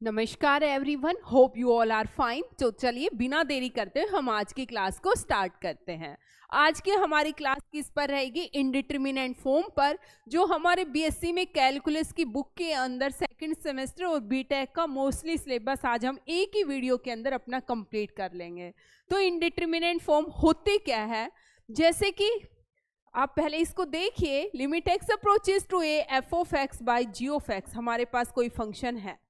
नमस्कार everyone, hope you all are fine. तो चलिए बिना देरी करते हुए हम आज की क्लास को स्टार्ट करते हैं। आज की हमारी क्लास किस पर रहेगी? इंडिटरमिनेंट फॉर्म पर, जो हमारे बीएससी में कैलकुलस की बुक के अंदर सेकंड सेमेस्टर और बीटेक का मोस्टली सिलेबस आज हम एक ही वीडियो के अंदर अपना कंप्लीट कर लेंगे। तो इंडिटरमिनेंट फॉर्म होते क्या है, जैसे कि आप पहले इसको देखिए। Limit x approaches to a f of x by g of x. हमारे पास कोई फंक्शन है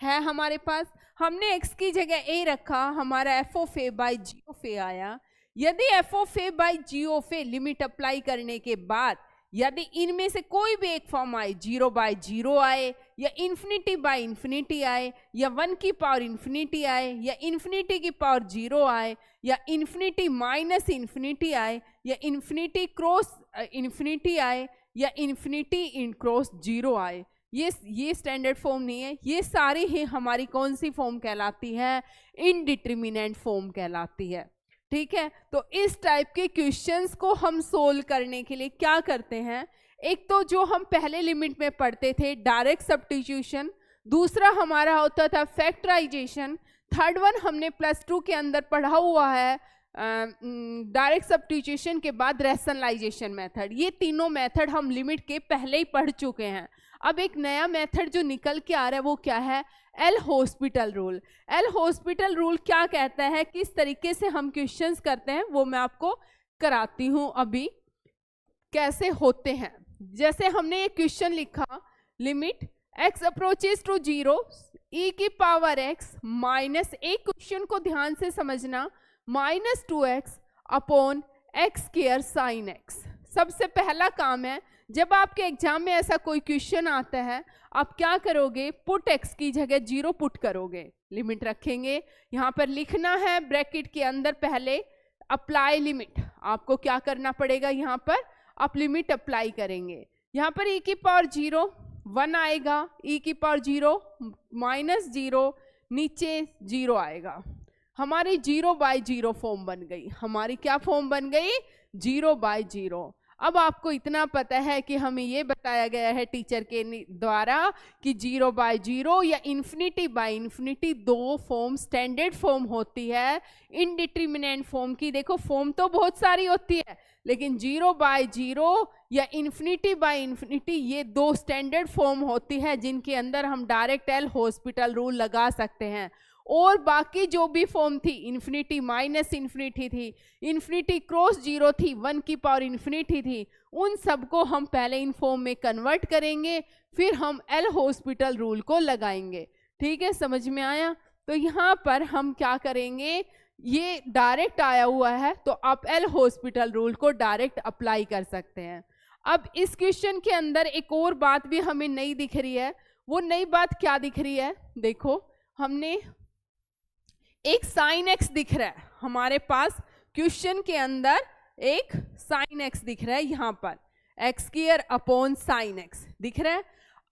हमारे पास, हमने x की जगह a रखा, हमारा f of a by g of a आया। यदि f of a by g of a limit apply करने के बाद यदि इनमें से कोई भी एक फॉर्म आए, 0 बाई 0 आए, या इन्फिनिटी बाई इन्फिनिटी आए, या 1 की पावर इन्फिनिटी आए, या इन्फिनिटी की पावर 0 आए, या इन्फिनिटी माइनस इन्फिनिटी आए, या इन्फिनिटी क्रॉस इन्फिनिटी आए, या इन्फिनिटी इन क्रॉस 0 आए, ये स्टैंडर्ड फॉर्म नहीं है। ये सारी ही हमारी कौन सी फॉर्म कहलाती है? इनडिटरमिनेंट फॉर्म कहलाती है। ठीक है, तो इस टाइप के क्वेश्चंस को हम सोल्व करने के लिए क्या करते हैं? एक तो जो हम पहले लिमिट में पढ़ते थे डायरेक्ट सब्स्टिट्यूशन, दूसरा हमारा होता था फैक्टराइजेशन, थर्ड वन हमने +2 के अंदर पढ़ा हुआ है डायरेक्ट सब्स्टिट्यूशन के बाद रैशनलाइजेशन मेथड। ये तीनों मेथड हम लिमिट के पहले ही पढ़ चुके हैं। अब एक नया मेथड जो निकल के आ रहा है वो क्या है? L hospital rule. L hospital rule क्या कहता है, किस तरीके से हम क्वेश्चंस करते हैं, वो मैं आपको कराती हूँ अभी कैसे होते हैं। जैसे हमने एक क्वेश्चन लिखा, limit x approaches to 0 e की पावर x माइनस, एक क्वेश्चन को ध्यान से समझना, -2x upon x square sine x। सबसे पहला काम है, जब आपके एग्जाम में ऐसा कोई क्वेश्चन आता है, आप क्या करोगे? पुट x की जगह 0 पुट करोगे, लिमिट रखेंगे। यहाँ पर लिखना है ब्रैकेट के अंदर पहले अप्लाई लिमिट। आपको क्या करना पड़ेगा? यहाँ पर आप लिमिट अप्लाई करेंगे। यहाँ पर e की पावर 0 1 आएगा, e की पावर 0 -0 नीचे 0 आएगा। हमारी 0 बाई 0 फॉर्म बन गई। हमारी क्या फॉर्म बन गई? 0 बाई 0। अब आपको इतना पता है कि हमें ये बताया गया है टीचर के द्वारा कि 0 बाई 0 या इन्फिनिटी बाई इन्फिनिटी दो फॉर्म स्टैंडर्ड फॉर्म होती है इनडिटरमिनेंट फॉर्म की। देखो फॉर्म तो बहुत सारी होती है, लेकिन 0 बाई 0 या इन्फिनिटी बाई इन्फिनिटी ये दो स्टैंडर्ड फॉर्म होती है जिनके अंदर हम डायरेक्ट एल हॉस्पिटल रूल लगा सकते हैं। और बाकी जो भी फॉर्म थी, इन्फिनिटी माइनस इन्फिनिटी थी, इन्फिनिटी क्रॉस 0 थी, 1 की पावर इन्फिनिटी थी, उन सबको हम पहले इन फॉर्म में कन्वर्ट करेंगे, फिर हम एल हॉस्पिटल रूल को लगाएंगे। ठीक है, समझ में आया? तो यहाँ पर हम क्या करेंगे, ये डायरेक्ट आया हुआ है तो आप एल हॉस्पिटल रूल को डायरेक्ट अप्लाई कर सकते हैं। अब इस क्वेश्चन के अंदर एक और बात भी हमें नई दिख रही है। वो नई बात क्या दिख रही है? देखो, हमने एक साइन x दिख रहा है हमारे पास, क्वेश्चन के अंदर एक साइन x दिख रहा है, यहाँ पर x square upon sine x दिख रहा है।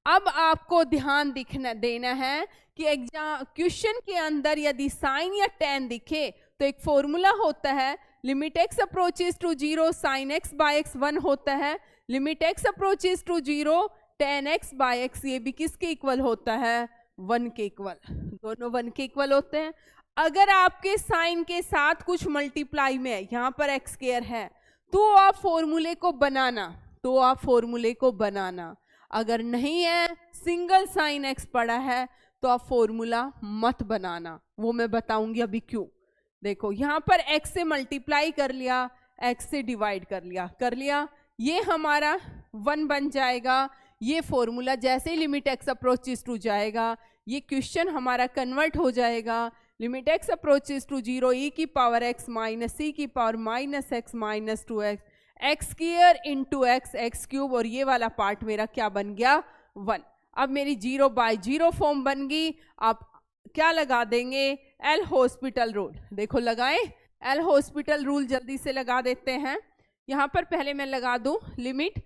अब आपको ध्यान देना है कि एग्जाम क्वेश्चन के अंदर यदि साइन या टेन दिखे तो एक फॉर्मूला होता है, limit x approaches to 0 sine x by x 1 होता है, limit x approaches to 0 tan x by x, ये भी किसके इक्वल होता है? 1 के इक्वल। दोनों 1 के इक्वल होते हैं। अगर आपके साइन के साथ कुछ मल्टीप्लाई में है, यहाँ पर एक्स स्क्वायर है, तो आप फॉर्मूले को बनाना, अगर नहीं है, सिंगल साइन एक्स पड़ा है, तो आप फॉर्मूला मत बनाना। वो मैं बताऊंगी अभी क्यों। देखो, यहाँ पर एक्स से मल्टीप्लाई कर लिया, एक्स से डिवाइड कर लिया, ये हमारा 1 बन जाएगा। ये फॉर्मूला जैसे ही लिमिट एक्स अप्रोचेस टू जाएगा, ये क्वेश्चन हमारा कन्वर्ट हो जाएगा। Limit x approaches to 0 e की पावर x माइनस c की power minus x minus 2x, x square into x cube, और ये वाला पार्ट मेरा क्या बन गया? 1। अब मेरी 0 बाई 0 फॉर्म बन गई। आप क्या लगा देंगे? L hospital rule. देखो लगाएं, एल हॉस्पिटल रूल जल्दी से लगा देते हैं। यहाँ पर पहले मैं लगा दूं लिमिट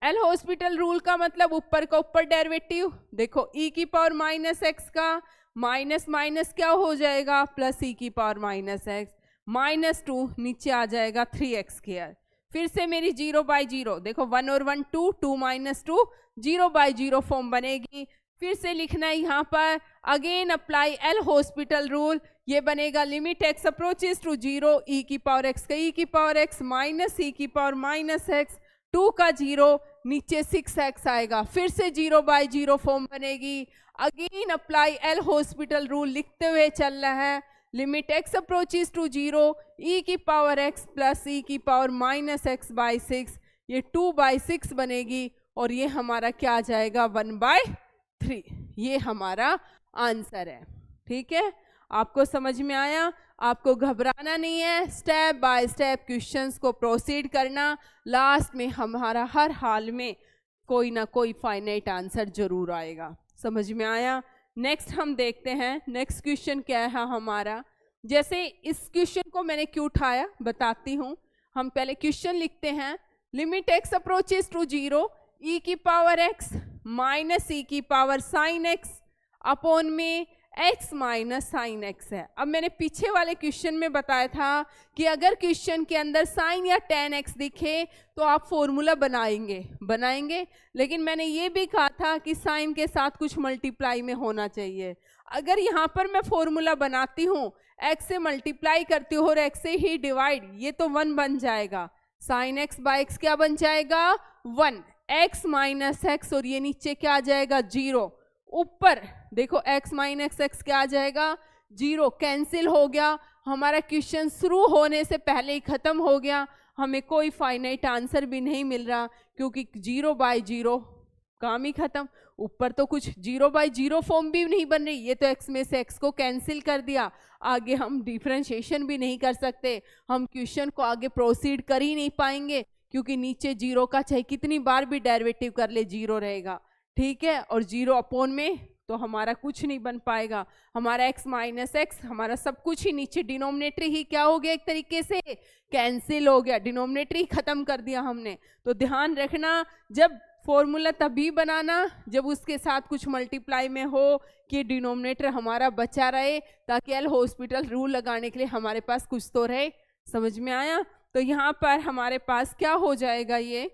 एल हॉस्पिटल रूल का मतलब ऊपर का ऊपर डेरिवेटिव। देखो e की पावर माइनस एक्स का माइनस माइनस क्या हो जाएगा? प्लस e की पावर माइनस एक्स, -2 नीचे आ जाएगा 3x स्क्वायर। फिर से मेरी 0 बाई 0, देखो 1 और 1 2, 2 - 2, 0 बाई 0 फॉर्म बनेगी। फिर से लिखना है यहाँ पर, again apply L hospital rule, ये बनेगा लिमिट एक्स अप्रोचेस टू 0 ई की पावर एक्स का ई की पावर एक्स माइनस ई की पावर माइनस एक्स, 2 का 0, नीचे 6x आएगा, फिर से 0/0 फॉर्म बनेगी। Again apply L hospital rule लिखते हुए चल रहा है, लिमिट एक्स अप्रोचेस टू 0 ई की पावर एक्स प्लस ई की पावर माइनस एक्स बाई 6, ये 2/6 बनेगी और ये हमारा क्या आ जाएगा 1/3। ये हमारा आंसर है। ठीक है, आपको समझ में आया? आपको घबराना नहीं है, स्टेप बाय स्टेप क्वेश्चंस को प्रोसीड करना, लास्ट में हमारा हर हाल में कोई ना कोई फाइनाइट आंसर जरूर आएगा। समझ में आया? नेक्स्ट हम देखते हैं, नेक्स्ट क्वेश्चन क्या है हमारा। जैसे इस क्वेश्चन को मैंने क्यों उठाया बताती हूँ। हम पहले क्वेश्चन लिखते हैं, लिमिट एक्स अप्रोचेस टू 0 ई की पावर एक्स माइनस ई की पावर साइन एक्स अपॉन में x माइनस साइन एक्स है। अब मैंने पीछे वाले क्वेश्चन में बताया था कि अगर क्वेश्चन के अंदर साइन या tan x दिखे तो आप फॉर्मूला बनाएंगे, लेकिन मैंने ये भी कहा था कि साइन के साथ कुछ मल्टीप्लाई में होना चाहिए। अगर यहाँ पर मैं फॉर्मूला बनाती हूँ, x से मल्टीप्लाई करती हूँ और x से ही डिवाइड, ये तो 1 बन जाएगा, साइन एक्स बाई एक्स क्या बन जाएगा 1, x माइनस एक्स और ये नीचे क्या आ जाएगा 0, ऊपर देखो x माइनस एक्स क्या आ जाएगा 0, कैंसिल हो गया। हमारा क्वेश्चन शुरू होने से पहले ही खत्म हो गया, हमें कोई फाइनाइट आंसर भी नहीं मिल रहा क्योंकि 0/0 काम ही खत्म। ऊपर तो कुछ 0/0 फॉर्म भी नहीं बन रही, ये तो x में से x को कैंसिल कर दिया, आगे हम डिफरेंशिएशन भी नहीं कर सकते, हम क्वेश्चन को आगे प्रोसीड कर ही नहीं पाएंगे क्योंकि नीचे 0 का चाहे कितनी बार भी डेरिवेटिव कर ले 0 रहेगा। ठीक है, और 0 अपॉन में तो हमारा कुछ नहीं बन पाएगा, हमारा x माइनस एक्स, हमारा सब कुछ ही नीचे डिनोमिनेटर ही क्या हो गया, एक तरीके से कैंसिल हो गया, डिनोमिनेटर ही खत्म कर दिया हमने। तो ध्यान रखना, जब फॉर्मूला तभी बनाना जब उसके साथ कुछ मल्टीप्लाई में हो कि डिनोमिनेटर हमारा बचा रहे, ताकि एल हॉस्पिटल रूल लगाने के लिए हमारे पास कुछ तो रहे। समझ में आया? तो यहाँ पर हमारे पास क्या हो जाएगा, ये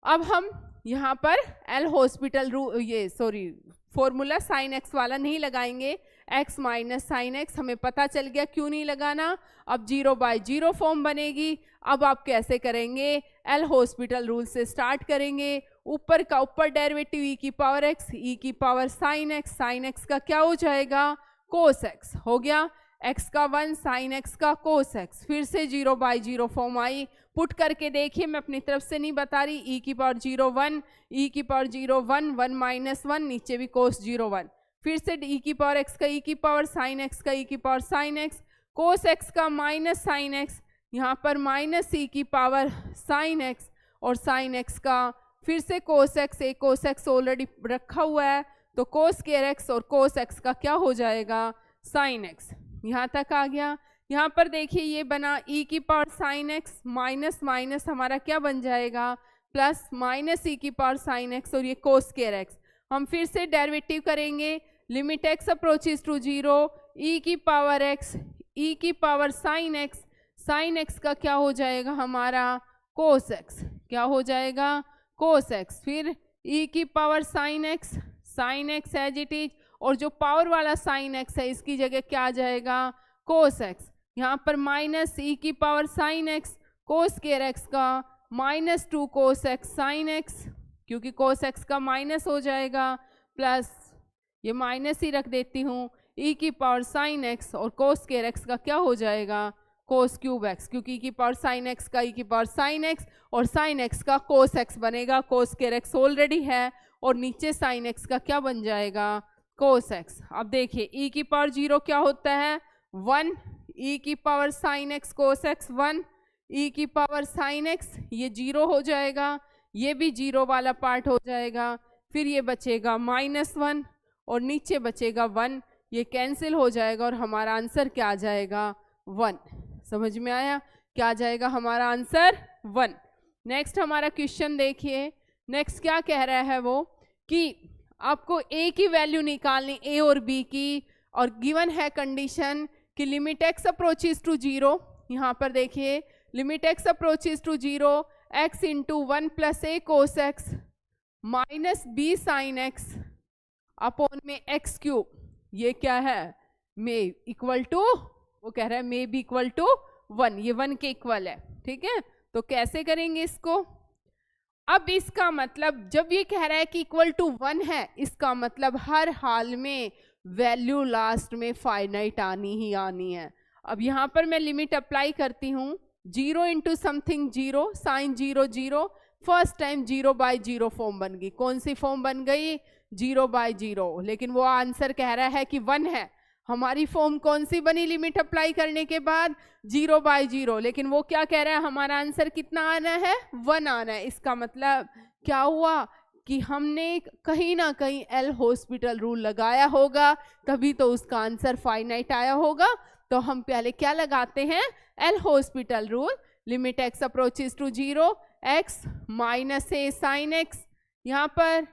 अब हम यहाँ पर L hospital formula sine x वाला नहीं लगाएंगे, x माइनस साइन एक्स हमें पता चल गया क्यों नहीं लगाना। अब 0/0 फॉर्म बनेगी। अब आप कैसे करेंगे, एल हॉस्पिटल रूल से स्टार्ट करेंगे, ऊपर का ऊपर डेरिवेटिव e की पावर x, e की पावर साइन x का क्या हो जाएगा कोस x हो गया, x का 1 साइन x का कोस x, फिर से 0/0 फॉर्म आई। पुट करके देखिए, मैं अपनी तरफ से नहीं बता रही, e की पावर 0 1, e की पावर 0 1 1 माइनस 1, नीचे भी कोस 0 1, फिर से e की पावर x का e की पावर साइन x का e की पावर साइन x, कोस x का माइनस साइन x, यहाँ पर माइनस e की पावर साइन x और साइन x का फिर से कोस x, एक कोस x ऑलरेडी रखा हुआ है तो कोस केयर x और कोस x का क्या हो जाएगा साइन x। यहाँ तक आ गया। यहाँ पर देखिए ये बना e की power sine x minus minus हमारा क्या बन जाएगा प्लस माइनस e की पावर साइन x और ये कोस केयर x। हम फिर से डेरिवेटिव करेंगे, limit x approaches to 0 e की पावर x, e की पावर साइन x का क्या हो जाएगा हमारा कोस x, क्या हो जाएगा कोस x, फिर e की power sine x as it is, और जो पावर वाला साइन x है इसकी जगह क्या आ जाएगा कोस x। यहाँ पर माइनस e की पावर साइन x कोस केयर x का माइनस 2 कोस x साइन x, क्योंकि कोस x का माइनस हो जाएगा, प्लस ये माइनस ही रख देती हूँ e की पावर साइन x और कोस केयर x का क्या हो जाएगा कोस क्यूब x, क्योंकि e की पावर साइन x का e की पावर साइन x और साइन x का कोस x बनेगा, कोस केयर x ऑलरेडी है और नीचे साइन x का क्या बन जाएगा कोस x। अब देखिए e की पावर 0 क्या होता है 1, e की पावर साइन x कोस x 1, e की पावर साइन x ये 0 हो जाएगा, ये भी 0 वाला पार्ट हो जाएगा, फिर ये बचेगा -1 और नीचे बचेगा 1, ये कैंसिल हो जाएगा और हमारा आंसर क्या आ जाएगा 1। समझ में आया? क्या आ जाएगा हमारा आंसर 1। नेक्स्ट हमारा क्वेश्चन देखिए, नेक्स्ट क्या कह रहा है वो कि आपको a की वैल्यू निकालनी, a और b की, और गिवन है कंडीशन कि लिमिट x अप्रोचेस टू 0, यहाँ पर देखिए limit x approaches to 0 x into 1 plus a cos x minus b sine x upon में एक्स क्यूब, ये क्या है, मे इक्वल टू, वो कह रहा है मे बी इक्वल टू 1, ये 1 के इक्वल है, ठीक है। तो कैसे करेंगे इसको, अब इसका मतलब जब ये कह रहा है कि इक्वल टू 1 है, इसका मतलब हर हाल में वैल्यू लास्ट में फाइनाइट आनी ही आनी है। अब यहाँ पर मैं लिमिट अप्लाई करती हूँ, 0 into something 0, sine 0 0, first time 0 by 0 form बन गई। कौन सी फॉर्म बन गई, 0 बाई 0, लेकिन वो आंसर कह रहा है कि 1 है। हमारी फॉर्म कौन सी बनी लिमिट अप्लाई करने के बाद, 0 बाई 0, लेकिन वो क्या कह रहा है, हमारा आंसर कितना आना है, 1 आना है। इसका मतलब क्या हुआ कि हमने कहीं ना कहीं एल हॉस्पिटल रूल लगाया होगा, तभी तो उसका आंसर फाइनाइट आया होगा। तो हम पहले क्या लगाते हैं, L hospital rule, limit x approaches to 0, x minus a sine x, यहाँ पर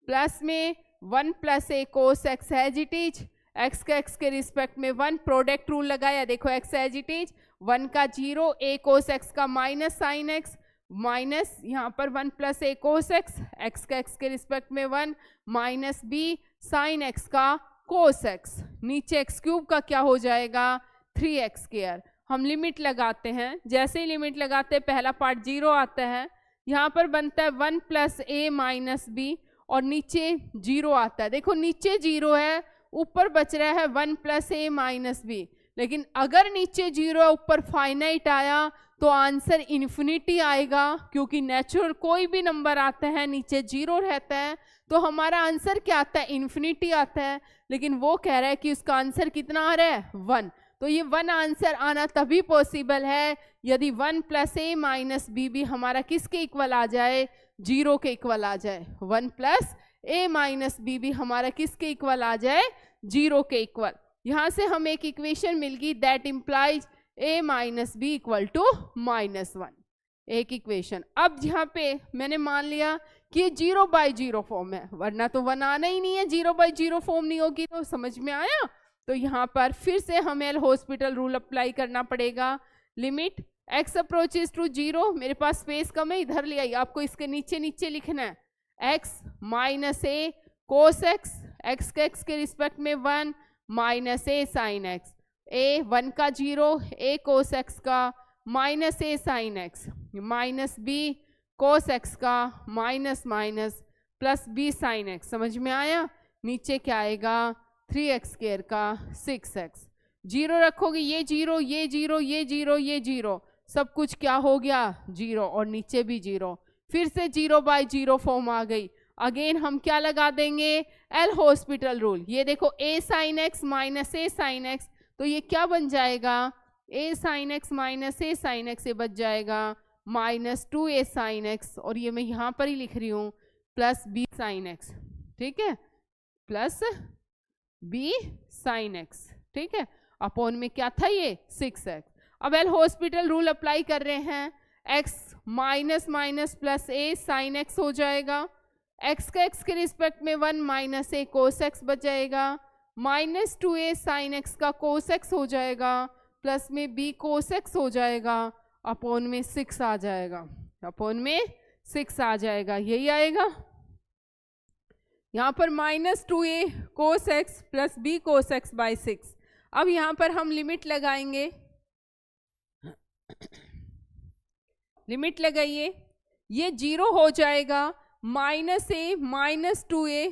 प्लस में 1 plus a cos x as it is, x के रिस्पेक्ट में 1, प्रोडक्ट रूल लगाया, देखो एक्स एज इट इज, 1 का 0, ए कोस एक्स का minus sign x, minus यहाँ पर 1 plus a cos x, x के रिस्पेक्ट में 1, माइनस बी साइन एक्स का कोस एक्स, नीचे एक्स क्यूब का क्या हो जाएगा, 3x स्क्वायर। हम लिमिट लगाते हैं, जैसे ही लिमिट लगाते हैं पहला पार्ट 0 आता है, यहाँ पर बनता है 1 प्लस ए माइनस बी, और नीचे 0 आता है। देखो नीचे 0 है, ऊपर बच रहा है 1 प्लस ए माइनस बी, लेकिन अगर नीचे 0 है ऊपर फाइनाइट आया तो आंसर इन्फिनिटी आएगा, क्योंकि नेचुरल कोई भी नंबर आता है नीचे 0 रहता है तो हमारा आंसर क्या आता है, इन्फिनिटी आता है। लेकिन वो कह रहा है कि उसका आंसर कितना आ रहा है, 1। तो ये 1 आंसर आना तभी पॉसिबल है यदि 1 प्लस ए माइनस बी भी हमारा किसके इक्वल आ जाए, 0 के इक्वल आ जाए। 1 प्लस ए माइनस बी भी हमारा किसके इक्वल आ जाए, 0 के इक्वल। यहाँ से हमें एक इक्वेशन मिल गई, that implies a minus b equal to -1, एक इक्वेशन। अब यहाँ पे मैंने मान लिया कि ये 0 बाई 0 फॉर्म है, वरना तो 1 आना ही नहीं है, 0 बाई 0 फॉर्म नहीं होगी। तो समझ में आया। तो यहाँ पर फिर से हमें एल हॉस्पिटल रूल अप्लाई करना पड़ेगा, लिमिट एक्स अप्रोचेस टू 0, मेरे पास स्पेस कम है, इधर ले आई, आपको इसके नीचे नीचे लिखना है, x minus a cos x, x के रिस्पेक्ट में 1 minus a sine x, a 1 का 0, ए कोस एक्स का minus a sine x, minus b cos x का minus minus plus b sine x. समझ में आया। नीचे क्या आएगा, 3x स्क्वायर का 6x, 0 रखोगे, ये 0 ये 0 ये 0 ये 0, सब कुछ क्या हो गया, 0, और नीचे भी 0, फिर से 0 बाई 0 फॉर्म आ गई। अगेन हम क्या लगा देंगे, एल हॉस्पिटल रूल। ये देखो a sign x minus a sine x, तो ये क्या बन जाएगा, a sign x minus a sine x, ये बच जाएगा -2a साइन एक्स, और ये मैं यहाँ पर ही लिख रही हूँ प्लस b साइन एक्स, ठीक है, प्लस b साइन एक्स, ठीक है, अपॉन में क्या था ये 6x। अब एल हॉस्पिटल रूल अप्लाई कर रहे हैं, x minus minus plus a sine x हो जाएगा, x के रिस्पेक्ट में 1 माइनस ए कोस एक्स बच जाएगा, -2a साइन एक्स का कोस एक्स हो जाएगा, प्लस में b कोस एक्स हो जाएगा, अपॉन में 6 आ जाएगा, अपॉन में 6 आ जाएगा, यही आएगा। यहाँ पर -2a cos x plus b cos x by 6। अब यहाँ पर हम लिमिट लगाएंगे, लिमिट लगाइए, ये 0 हो जाएगा, -a -2a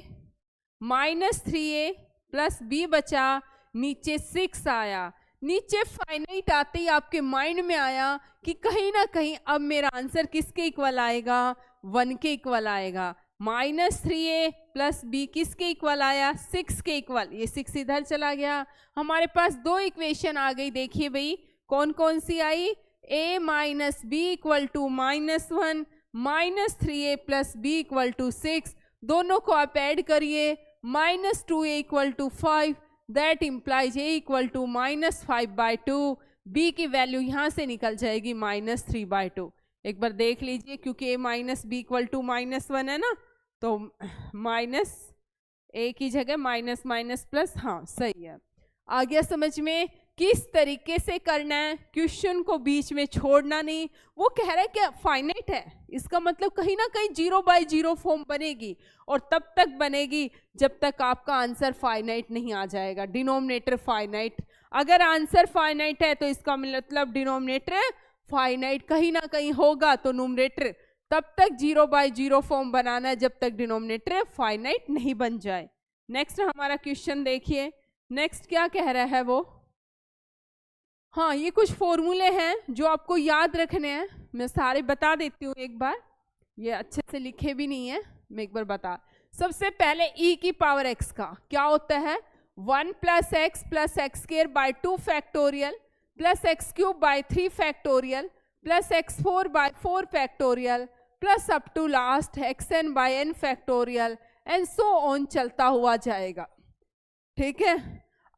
-3a plus b बचा, नीचे 6 आया। नीचे फाइनाइट आते ही आपके माइंड में आया कि कहीं ना कहीं अब मेरा आंसर किसके इक्वल आएगा, 1 के इक्वल आएगा। -3a प्लस b किसके इक्वल आया, 6 के इक्वल। ये 6 इधर चला गया, हमारे पास 2 इक्वेशन आ गई। देखिए भाई कौन कौन सी आई, a minus b equal to -1, -3a plus b equal to 6, दोनों को आप ऐड करिए, -2a equal to 5, that implies a equal to -5/2, b की वैल्यू यहाँ से निकल जाएगी -3/2। एक बार देख लीजिए, क्योंकि a minus b equal to -1 है ना, तो माइनस a की जगह माइनस माइनस प्लस, हाँ सही है, आ गया समझ में। किस तरीके से करना है, क्वेश्चन को बीच में छोड़ना नहीं। वो कह रहा है कि फाइनाइट है, इसका मतलब कहीं ना कहीं 0 बाय 0 फॉर्म बनेगी, और तब तक बनेगी जब तक आपका आंसर फाइनाइट नहीं आ जाएगा, डिनोमिनेटर फाइनाइट। अगर आंसर फाइनाइट है तो इसका मतलब डिनोमिनेटर फाइनाइट कहीं ना कहीं होगा, तो न्यूमरेटर तब तक 0 बाय 0 फॉर्म बनाना है जब तक डिनोमिनेटर फाइनाइट नहीं बन जाए। नेक्स्ट हमारा क्वेश्चन देखिए, नेक्स्ट क्या कह रहा है वो। हाँ, ये कुछ फॉर्मूले हैं जो आपको याद रखने हैं, मैं सारे बता देती हूँ एक बार, ये अच्छे से लिखे भी नहीं है, मैं एक बार बता। सबसे पहले e की पावर x का क्या होता है, 1 + x + x² by 2 factorial plus x³ by 3 factorial plus x4 by 4 factorial plus up to last xn by n factorial and so on चलता हुआ जाएगा। ठीक है,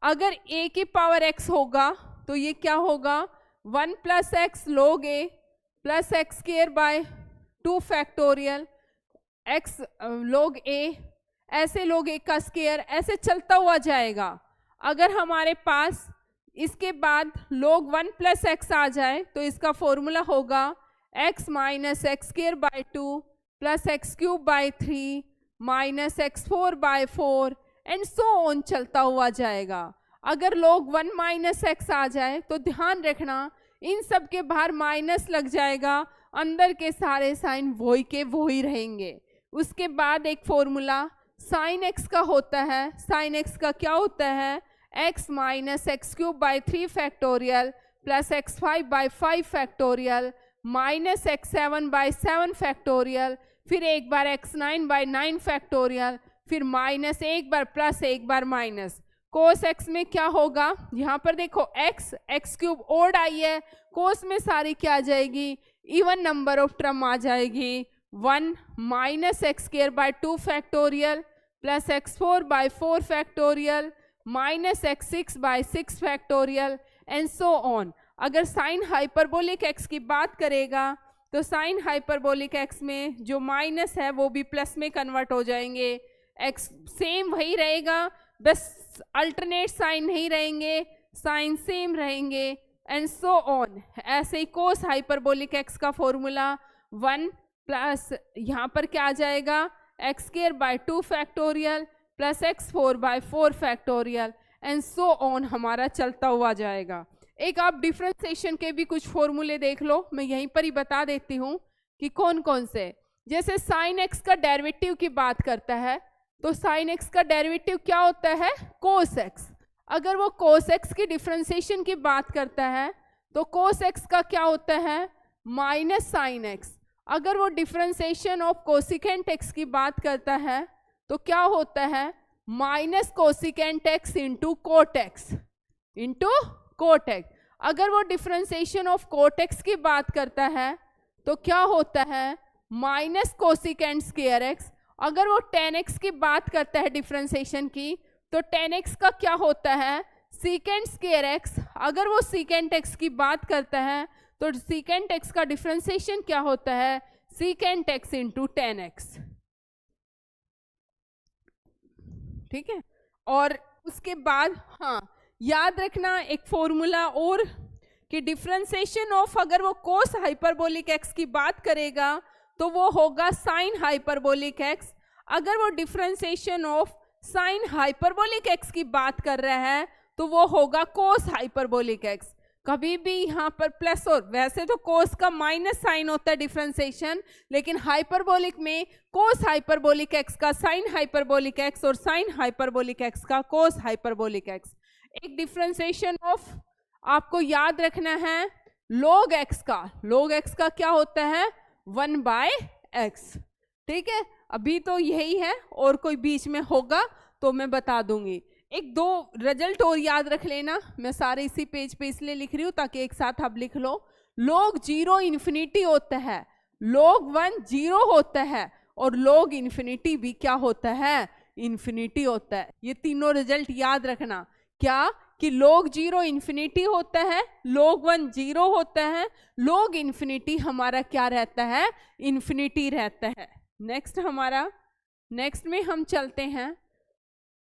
अगर a की पावर x होगा तो ये क्या होगा, 1 + x log a plus x² by 2 factorial x log a, ऐसे log a का स्क्वायर, ऐसे चलता हुआ जाएगा। अगर हमारे पास इसके बाद log 1 + x आ जाए तो इसका फॉर्मूला होगा x - x² by 2 plus x³ by 3 minus x4 by 4 and so on चलता हुआ जाएगा। अगर log 1 - x आ जाए तो ध्यान रखना इन सब के बाहर माइनस लग जाएगा, अंदर के सारे साइन वही के वही रहेंगे। उसके बाद एक फॉर्मूला साइन x का होता है, साइन x का क्या होता है, x - x³ by 3 factorial plus x5 by 5 factorial minus x7 by 7 factorial, फिर एक बार x9 by 9 फैक्टोरियल, फिर माइनस एक बार प्लस एक बार माइनस। कोस x में क्या होगा, यहाँ पर देखो x x³ ओड आई है, कोस में सारी क्या आ जाएगी, इवन नंबर ऑफ टर्म आ जाएगी। 1 - x² by 2 factorial plus x4 by 4 factorial minus x6 by 6 factorial and so on. अगर साइन हाइपरबोलिक x की बात करेगा तो साइन हाइपरबोलिक x में जो माइनस है वो भी प्लस में कन्वर्ट हो जाएंगे, x सेम वही रहेगा, बस अल्टरनेट साइन नहीं रहेंगे, साइन सेम रहेंगे एंड सो ऑन। ऐसे ही कोस हाइपरबोलिक x का फॉर्मूला 1 प्लस यहाँ पर क्या आ जाएगा, x² by 2 factorial plus x4 by 4 factorial and so on हमारा चलता हुआ जाएगा। एक आप डिफरेंशिएशन के भी कुछ फॉर्मूले देख लो, मैं यहीं पर ही बता देती हूँ कि कौन कौन से। जैसे साइन x का डेरिवेटिव की बात करता है तो साइन x का डेरिवेटिव क्या होता है, कोस x। अगर वो कोस x की डिफरेंशिएशन की बात करता है तो कोस x का क्या होता है, माइनस साइन x। अगर वो डिफरेंशिएशन ऑफ कोसिकेंट x की बात करता है तो क्या होता है, minus cosecant x into coat x into coat x। अगर वो डिफरेंशिएशन ऑफ कोट x की बात करता है तो क्या होता है, माइनस कोसिकेंट स्क्वायर x। अगर वो tan x की बात करता है डिफरेंशिएशन की तो tan x का क्या होता है, सीकेंट स्क्वायर x। अगर वो सीकेंट x की बात करता है तो सीकेंट x का डिफरेंशिएशन क्या होता है, secant x into tan x। ठीक है, और उसके बाद हाँ याद रखना एक फॉर्मूला और कि डिफरेंशिएशन ऑफ, अगर वो कोस हाइपरबोलिक x की बात करेगा तो वो होगा साइन हाइपरबोलिक x। अगर वो differentiation of sine hyperbolic x की बात कर रहा है तो वो होगा कोस हाइपरबोलिक x। कभी भी यहाँ पर प्लस, और वैसे तो कोस का माइनस साइन होता है डिफरेंशिएशन, लेकिन हाइपरबोलिक में कोस हाइपरबोलिक x का साइन हाइपरबोलिक x और साइन हाइपरबोलिक x का कोस हाइपरबोलिक x। एक डिफरेंशिएशन ऑफ आपको याद रखना है log x का, log x का क्या होता है, 1/x। ठीक है, अभी तो यही है, और कोई बीच में होगा तो मैं बता दूंगी। एक दो रिजल्ट और याद रख लेना, मैं सारे इसी पेज पे इसलिए लिख रही हूँ ताकि एक साथ आप लिख लो। log 0 इन्फिनिटी होता है, log 1 0 होता है और log इन्फिनिटी भी क्या होता है, इन्फिनिटी होता है। ये तीनों रिजल्ट याद रखना, क्या कि log 0 इन्फिनिटी होता है, log 1 0 होता है, log इन्फिनिटी हमारा क्या रहता है, इन्फिनिटी रहता है। नेक्स्ट में हम चलते हैं।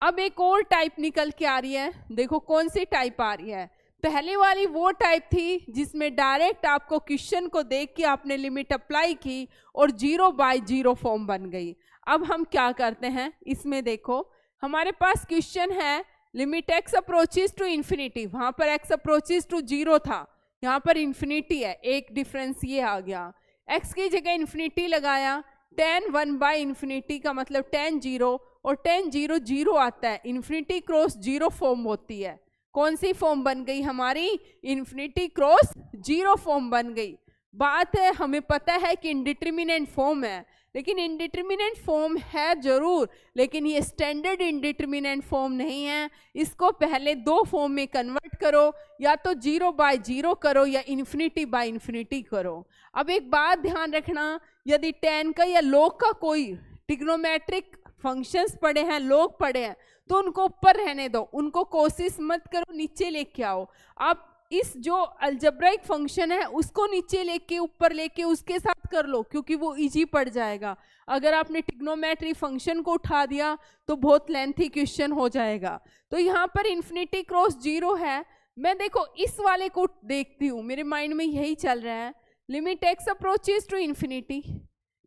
अब एक और टाइप निकल के आ रही है, देखो कौन सी टाइप आ रही है, पहले वाली वो टाइप थी जिसमें डायरेक्ट आपको क्वेश्चन को देख के आपने लिमिट अप्लाई की और 0/0 फॉर्म बन गई। अब हम क्या करते हैं, इसमें देखो हमारे पास क्वेश्चन है limit x approaches to infinity, वहां पर x अप्रोचेस टू 0 था, यहाँ पर इन्फिनिटी है, एक डिफरेंस ये आ गया। x की जगह इन्फिनिटी लगाया, tan 1/∞ का मतलब tan 0 और tan 0 0 आता है, इन्फिनिटी क्रॉस 0 फॉर्म होती है। कौन सी फॉर्म बन गई हमारी, इन्फिनिटी क्रॉस 0 फॉर्म बन गई। बात है हमें पता है कि इनडिटर्मिनेंट फॉर्म है, लेकिन इनडिटर्मिनेंट फॉर्म है जरूर, लेकिन ये स्टैंडर्ड इनडिटर्मिनेंट फॉर्म नहीं है। इसको पहले दो फॉर्म में कन्वर्ट करो, या तो 0/0 करो या ∞/∞ करो। अब एक बात ध्यान रखना, यदि tan का या log का कोई ट्रिग्नोमेट्रिक फंक्शंस पढ़े हैं, log पढ़े हैं, तो उनको ऊपर रहने दो, उनको कोशिश मत करो नीचे लेके आओ। आप इस जो अलजेब्राइक फंक्शन है उसको नीचे लेके ऊपर लेके उसके साथ कर लो, क्योंकि वो इजी पड़ जाएगा। अगर आपने ट्रिग्नोमेट्री फंक्शन को उठा दिया तो बहुत लेंथी क्वेश्चन हो जाएगा। तो यहाँ पर इन्फिनिटी क्रॉस 0 है। मैं देखो इस वाले को देखती हूँ, मेरे माइंड में यही चल रहा है, limit x approaches to infinity,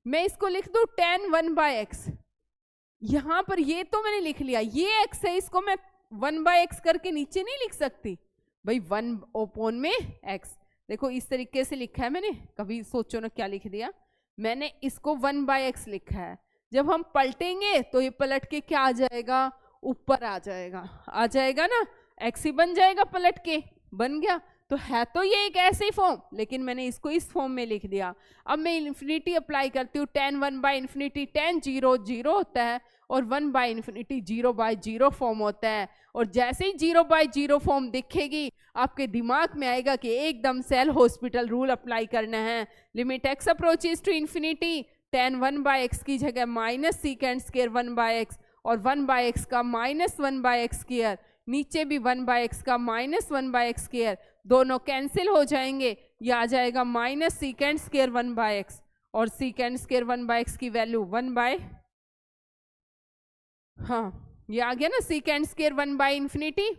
मैं इसको लिख दूँ tan 1/x। यहाँ पर ये तो मैंने लिख लिया, ये x है, इसको मैं 1/x करके नीचे नहीं लिख सकती भाई, 1 में x। देखो इस तरीके से लिखा है मैंने, कभी सोचो ना क्या लिख दिया, मैंने इसको 1/x लिखा है। जब हम पलटेंगे तो ये पलट के क्या आ जाएगा, ऊपर आ जाएगा ना, x ही बन जाएगा, पलट के बन गया। तो है तो ये एक ऐसे ही फॉर्म, लेकिन मैंने इसको इस फॉर्म में लिख दिया। अब मैं इन्फिनिटी अप्लाई करती हूँ, tan 1/∞, tan 0 0 होता है और 1/∞ 0/0 फॉर्म होता है। और जैसे ही 0/0 फॉर्म दिखेगी आपके दिमाग में आएगा कि एकदम सेल हॉस्पिटल रूल अप्लाई करना है। Limit x approaches to infinity, tan 1/x की जगह -sec² 1/x और 1/x का -1/x², नीचे भी 1/x का -1/x², दोनों कैंसिल हो जाएंगे, ये आ जाएगा -sec² 1/x और sec² 1/x की वैल्यू 1/, हाँ ये आ गया ना, sec² 1/∞,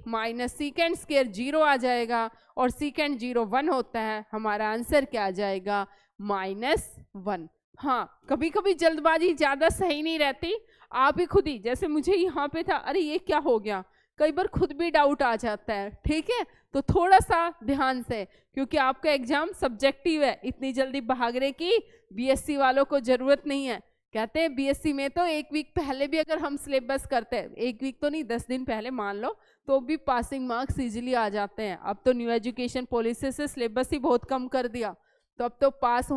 -sec² 0 आ जाएगा और sec0 1 होता है। हमारा आंसर क्या आ जाएगा, -1। हाँ कभी कभी जल्दबाजी ज्यादा सही नहीं रहती, आप ही खुद ही, जैसे मुझे यहाँ पे था, अरे ये क्या हो गया, कई बार खुद भी डाउट आ जाता है, ठीक है। तो थोड़ा सा ध्यान से, क्योंकि आपका एग्जाम सब्जेक्टिव है, इतनी जल्दी भागने की बीएससी वालों को जरूरत नहीं है। कहते हैं बीएससी में तो 1 वीक पहले भी अगर हम सिलेबस करते हैं, 1 वीक तो नहीं 10 दिन पहले मान लो, तो भी पासिंग मार्क्स इजीली आ जाते हैं। अब तो न्यू एजुकेशन पॉलिसी से सिलेबस ही बहुत कम कर दिया, तो अब तो पास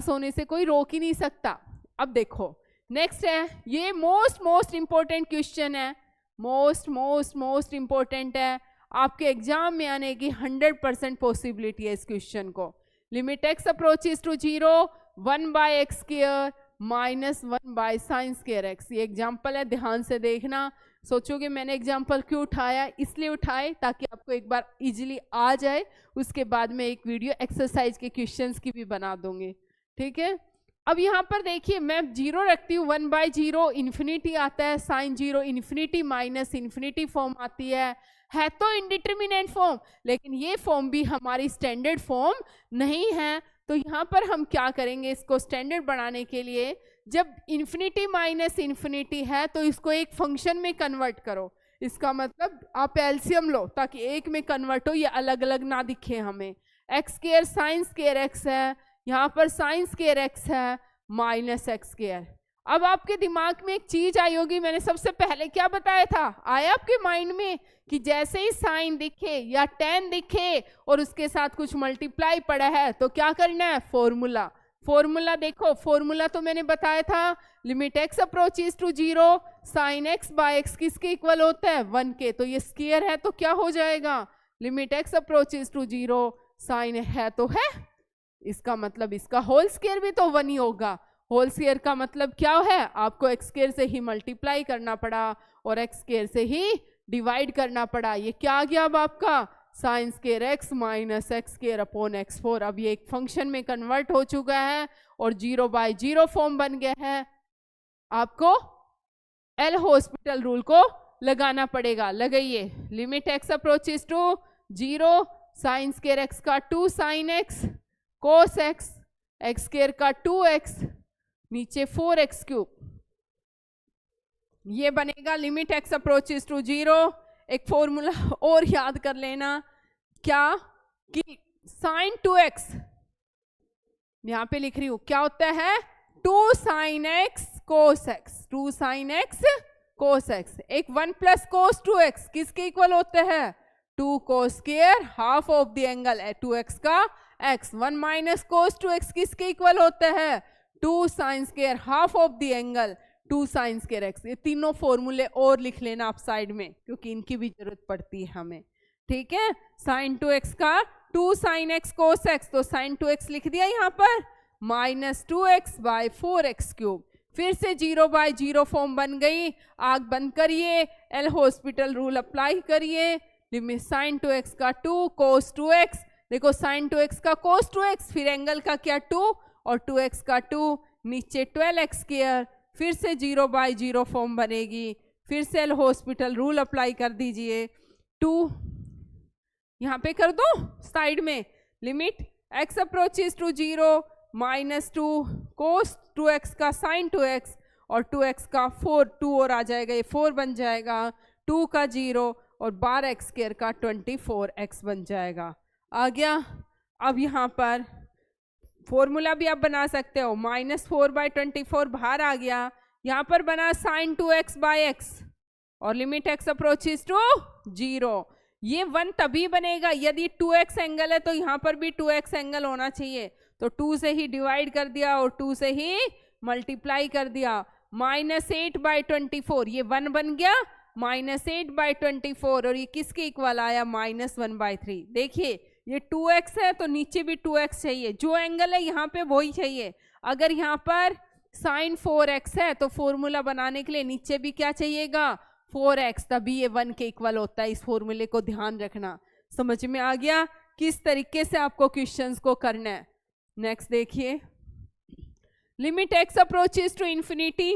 होने से कोई रोक ही नहीं सकता। अब देखो नेक्स्ट है, ये मोस्ट इंपॉर्टेंट क्वेश्चन है, मोस्ट इंपॉर्टेंट है, आपके एग्जाम में आने की 100% पॉसिबिलिटी है इस क्वेश्चन को। Limit x approaches to 0, 1/x² -1/sin²x। ये एग्जाम्पल है, ध्यान से देखना। सोचोगे मैंने एग्जाम्पल क्यों उठाया, इसलिए उठाए ताकि आपको एक बार इजीली आ जाए, उसके बाद में एक वीडियो एक्सरसाइज के क्वेश्चंस की भी बना दूंगी, ठीक है। अब यहाँ पर देखिए मैं 0 रखती हूँ, 1/0 इन्फिनिटी आता है, sin 0 इन्फिनिटी -∞ फॉर्म आती है तो इनडिटर्मिनेंट फॉर्म, लेकिन ये फॉर्म भी हमारी स्टैंडर्ड फॉर्म नहीं है। तो यहाँ पर हम क्या करेंगे, इसको स्टैंडर्ड बनाने के लिए, जब इन्फिनिटी -∞ है तो इसको एक फंक्शन में कन्वर्ट करो। इसका मतलब आप एलसीएम लो ताकि एक में कन्वर्ट हो, ये अलग अलग ना दिखे हमें। x² sin² है, यहाँ पर sin² है -x²। अब आपके दिमाग में एक चीज आई होगी, मैंने सबसे पहले क्या बताया था, आया आपके माइंड में कि जैसे ही साइन दिखे या tan दिखे और उसके साथ कुछ मल्टीप्लाई पड़ा है तो क्या करना है, फॉर्मूला देखो। फॉर्मूला तो मैंने बताया था, limit x approaches to 0, sin x/x किसके इक्वल होता है, 1 के। तो ये स्क्वायर है तो क्या हो जाएगा, limit x approaches to 0 sine है तो है, इसका मतलब इसका होल स्क्वायर भी तो 1 ही होगा। होल स्क्वायर का मतलब क्या है, आपको x² से ही मल्टीप्लाई करना पड़ा और x² से ही डिवाइड करना पड़ा। ये क्या आ गया अब आपका, sin² -x² अपॉन x4। अब ये एक फंक्शन में कन्वर्ट हो चुका है और 0/0 फॉर्म बन गया है। आपको एल हॉस्पिटल रूल को लगाना पड़ेगा, लगाइए। Limit x approaches to 0, sine square x का 2 sine x cos x, x square का 2x, नीचे 4x क्यूब, ये बनेगा लिमिट एक्स अप्रोचेस टू 0। एक फॉर्मूला और याद कर लेना, क्या कि साइन 2x, यहां पे लिख रही हूं, क्या होता है 2 sine x cos x, 2 sine x cos x. एक 1 प्लस कोस 2x किसके इक्वल होते हैं 2 cos square half of the angle 2x का x। 1 माइनस कोस 2x किसके इक्वल होते हैं 2 sine square half of the angle 2 sine square x। ये तीनों फॉर्मूले और लिख लेना आप साइड में, क्योंकि इनकी भी जरूरत पड़ती है हमें, ठीक है। साइन 2x का 2 साइन x कोस x, तो साइन 2x लिख दिया यहाँ पर, minus 2x bye 4x cube. फिर से 0 बाय 0 फॉर्म बन गई, आग बंद करिए, एल हॉस्पिटल रूल अप्लाई करिए। लिमिट साइन 2x का 2 कोस 2x, देखो साइन 2x का कोस 2x, फिर एंगल का क्या 2 और 2x का 2, नीचे 12x स्क्वायर। फिर से 0 बाय 0 फॉर्म बनेगी, फिर से एल हॉस्पिटल रूल अप्लाई कर दीजिए। 2 यहाँ पे कर दो साइड में, limit x approaches to 0 minus 2 cos 2x का साइन 2x और 2x का 4, 2 और आ जाएगा, ये 4 बन जाएगा, 2 का 0 और 12x स्क्वायर का 24x बन जाएगा। आ गया। अब यहाँ पर फॉर्मूला भी आप बना सकते हो, माइनस 4 बाय 24 बाहर आ गया, यहाँ पर बना साइन 2x बाय x और लिमिट x अप्रोचेस टू 0। ये 1 तभी बनेगा यदि 2x एंगल है, तो यहाँ पर भी 2x एंगल होना चाहिए, तो 2 से ही डिवाइड कर दिया और 2 से ही मल्टीप्लाई कर दिया। माइनस 8 बाय 24, ये 1 बन गया, माइनस 8 बाय 24 और ये किसके इक्वल आया माइनस 1 बाय 3। देखिए ये 2x है तो नीचे भी 2x चाहिए, जो एंगल है यहाँ पे वही चाहिए। अगर यहाँ पर साइन 4x है तो फॉर्मूला बनाने के लिए नीचे भी क्या चाहिएगा 4x, तभी ये 1 के इक्वल होता है। इस फॉर्मूले को ध्यान रखना। समझ में आ गया किस तरीके से आपको क्वेश्चंस को करना है। नेक्स्ट देखिए, limit x approaches to infinity,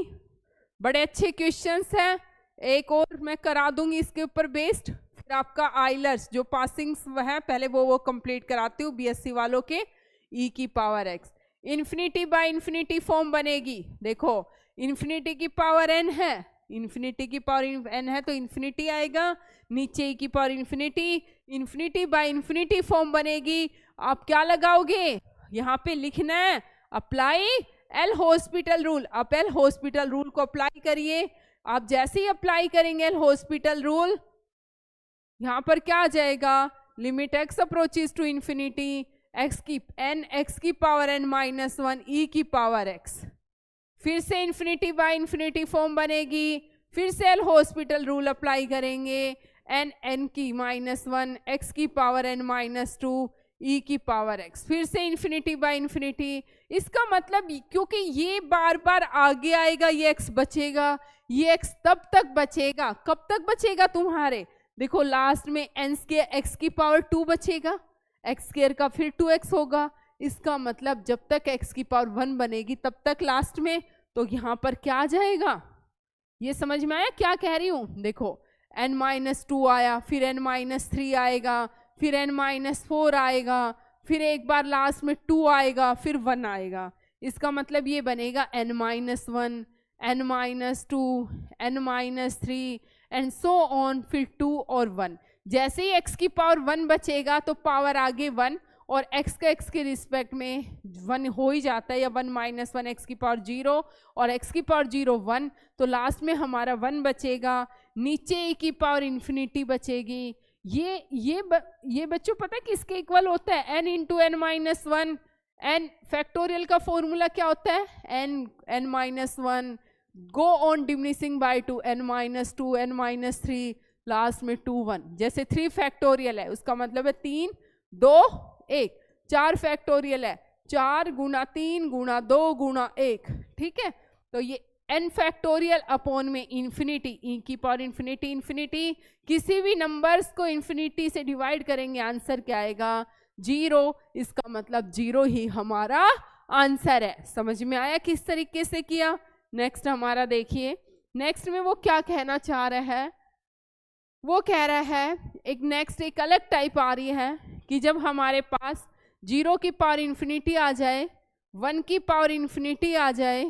बड़े अच्छे क्वेश्चंस हैं, एक और मैं करा दूंगी इसके ऊपर बेस्ड। फिर आपका आइलर्स जो पासिंग्स है पहले वो कंप्लीट कराती हूँ बीएससी वालों के, e की power x। Infinity by infinity form बनेगी, देखो इन्फिनिटी की पावर n है, इन्फिनिटी की पावर n है तो इन्फिनिटी आएगा, नीचे e की power infinity, infinity by infinity form बनेगी। आप क्या लगाओगे यहाँ पे लिखना है अप्लाई एल हॉस्पिटल रूल। आप एल हॉस्पिटल रूल को अप्लाई करिए। आप जैसे ही अप्लाई करेंगे एल हॉस्पिटल रूल, यहाँ पर क्या आ जाएगा limit x approaches to infinity x की पावर n माइनस 1 e की पावर x। फिर से इन्फिनिटी बाय इन्फिनिटी फॉर्म बनेगी, फिर से एल हॉस्पिटल रूल अप्लाई करेंगे, n की माइनस 1 x की पावर n माइनस 2 e की पावर x। फिर से इन्फिनिटी बाय इन्फिनिटी। इसका मतलब क्योंकि ये बार बार आगे आएगा ये x बचेगा, ये x तब तक बचेगा, कब तक बचेगा तुम्हारे, देखो लास्ट में n के x की पावर 2 बचेगा, x स्क्वायर का फिर 2x होगा। इसका मतलब जब तक x की पावर 1 बनेगी तब तक लास्ट में, तो यहाँ पर क्या आ जाएगा, ये समझ में आया क्या कह रही हूँ। देखो n माइनस 2 आया, फिर n माइनस 3 आएगा, फिर n माइनस 4 आएगा, फिर एक बार लास्ट में 2 आएगा, फिर 1 आएगा। इसका मतलब ये बनेगा n minus 1, n minus 2, n minus 3 and so on, फिर 2 और 1। जैसे ही x की पावर 1 बचेगा तो पावर आगे 1 और x का x के रिस्पेक्ट में 1 हो ही जाता है, या 1 माइनस 1 x की पावर 0 और x की पावर 0 1, तो लास्ट में हमारा 1 बचेगा, नीचे e की पावर इन्फिनिटी बचेगी। ये बच्चों पता है किसके इक्वल होता है n into n minus 1। n factorial का फॉर्मूला क्या होता है n minus 1 go on diminishing by 2, n minus 2, n minus 3, last में 2 1। जैसे 3 फैक्टोरियल है उसका मतलब है 3 2 1, 4 फैक्टोरियल है 4 गुना 3 गुना 2 गुना 1, ठीक है। तो ये n फैक्टोरियल अपॉन में इन्फिनिटी, e की पावर इन्फिनिटी इन्फिनिटी, किसी भी नंबर्स को इन्फिनिटी से डिवाइड करेंगे आंसर क्या आएगा 0। इसका मतलब 0 ही हमारा आंसर है। समझ में आया किस तरीके से किया। नेक्स्ट हमारा देखिए, नेक्स्ट में वो क्या कहना चाह रहा है, वो कह रहा है एक नेक्स्ट एक अलग टाइप आ रही है कि जब हमारे पास 0 की पावर इन्फिनिटी आ जाए, 1 की पावर इन्फिनिटी आ जाए,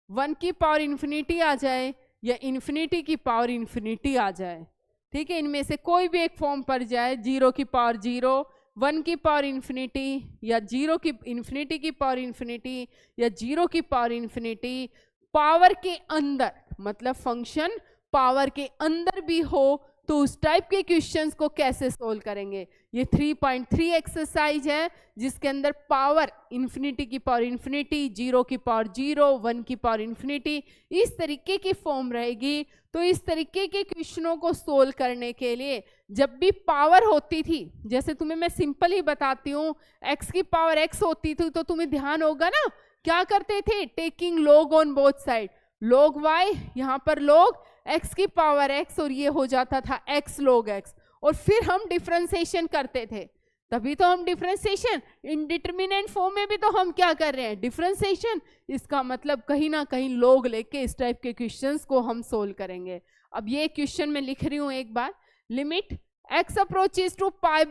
1 की पावर इन्फिनिटी आ जाए या इन्फिनिटी की पावर इन्फिनिटी आ जाए, ठीक है, इनमें से कोई भी एक फॉर्म पर जाए, 0 की पावर 0, 1 की पावर इन्फिनिटी या 0 की इन्फिनिटी की पावर इन्फिनिटी या 0 की पावर इन्फिनिटी, पावर के अंदर मतलब फंक्शन पावर के अंदर भी हो, तो उस टाइप के क्वेश्चंस को कैसे सोल्व करेंगे। ये 3.3 एक्सरसाइज है जिसके अंदर पावर इन्फिनिटी की पावर इन्फिनिटी, 0 की पावर 0, 1 की पावर इन्फिनिटी, इस तरीके की फॉर्म रहेगी। तो इस तरीके के क्वेश्चनों को सोल्व करने के लिए जब भी पावर होती थी, जैसे तुम्हें मैं सिंपल ही बताती हूँ, x की पावर x होती थी तो तुम्हें ध्यान होगा ना क्या करते थे, taking log on both side, log y, यहाँ पर log x की पावर x और ये हो जाता था x log x, और फिर हम डिफरेंशिएशन करते थे, तभी तो हम डिफरेंशिएशन इंडिटरमिनेंट फॉर्म में भी तो हम क्या कर रहे हैं, डिफरेंशिएशन। इसका मतलब कहीं ना कहीं लोग लेके इस टाइप के क्वेश्चंस को हम सोल्व करेंगे। अब ये क्वेश्चन मैं लिख रही हूं एक बार, limit x approaches to pi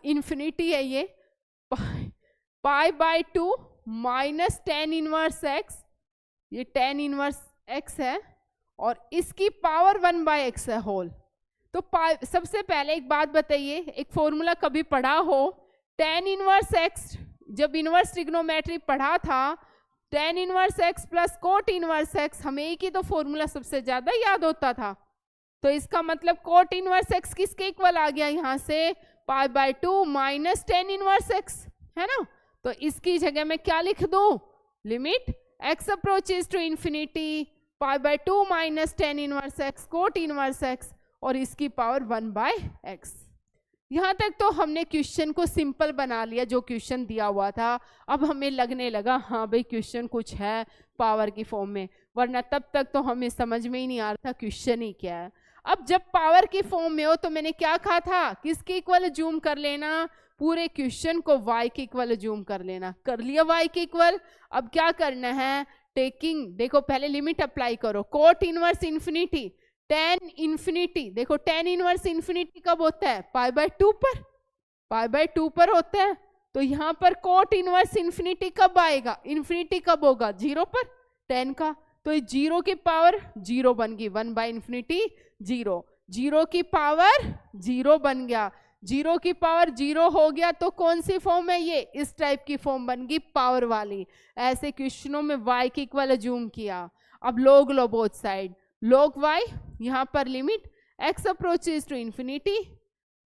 infinity है, ये π/2 माइनस tan इनवर्स x, ये tan इनवर्स x है और इसकी पावर 1/x है होल। तो सबसे पहले एक बात बताइए, एक फॉर्मूला कभी पढ़ा हो, tan इनवर्स x, जब इनवर्स ट्रिग्नोमेट्री पढ़ा था, tan inverse x plus coat inverse x, हमें एक ही तो फॉर्मूला सबसे ज्यादा याद होता था। तो इसका मतलब कोट इनवर्स x किसके इक्वल आ गया, यहाँ से π/2 माइनस tan इनवर्स x, है ना। तो इसकी जगह मैं क्या लिख दूं, limit x approaches to infinity π/2 minus tan inverse x cot inverse x और इसकी पावर 1/x। यहाँ तक तो हमने क्वेश्चन को सिंपल बना लिया जो क्वेश्चन दिया हुआ था। अब हमें लगने लगा हाँ भाई क्वेश्चन कुछ है पावर की फॉर्म में, वरना तब तक तो हमें समझ में ही नहीं आ रहा था क्वेश्चन ही क्या है। अब जब पावर की फॉर्म में हो तो मैंने क्या कहा था, किसके इक्वल जूम कर लेना, पूरे क्वेश्चन को y के इक्वल जूम कर लेना, कर लिया y के इक्वल। अब क्या करना है, टेकिंग, देखो पहले लिमिट अप्लाई करो, coat inverse infinity tan infinity, देखो tan इनवर्स इन्फिनिटी कब होता है, π/2 पर, π/2 पर होता है। तो यहाँ पर कोट इनवर्स इन्फिनिटी कब आएगा, इन्फिनिटी कब होगा, 0 पर, tan का, तो 0 की पावर 0 बन गई, 1/∞ 0, 0 की पावर 0 बन गया, 0 की पावर 0 हो गया तो कौन सी फॉर्म है ये, इस टाइप की फॉर्म बन गई पावर वाली। ऐसे क्वेश्चनों में y के इक्वल जूम किया। अब log लो बोथ साइड, log y, यहाँ पर limit x approaches to infinity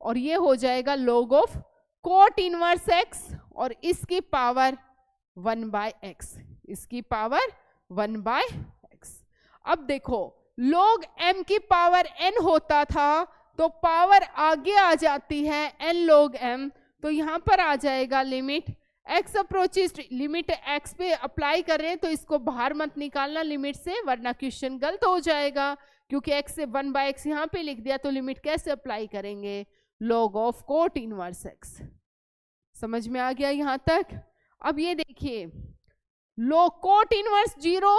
और ये हो जाएगा log of cot inverse x और इसकी पावर 1/x, इसकी पावर 1/x। अब देखो log m की पावर n होता था तो पावर आगे आ जाती है n log m, तो यहाँ पर आ जाएगा limit x approaches, limit x पे अप्लाई कर रहे हैं तो इसको बाहर मत निकालना लिमिट से, वरना क्वेश्चन गलत हो जाएगा, क्योंकि x से 1/x यहाँ पे लिख दिया तो लिमिट कैसे अप्लाई करेंगे, log of cot inverse x। समझ में आ गया यहाँ तक। अब ये देखिए log cot inverse 0,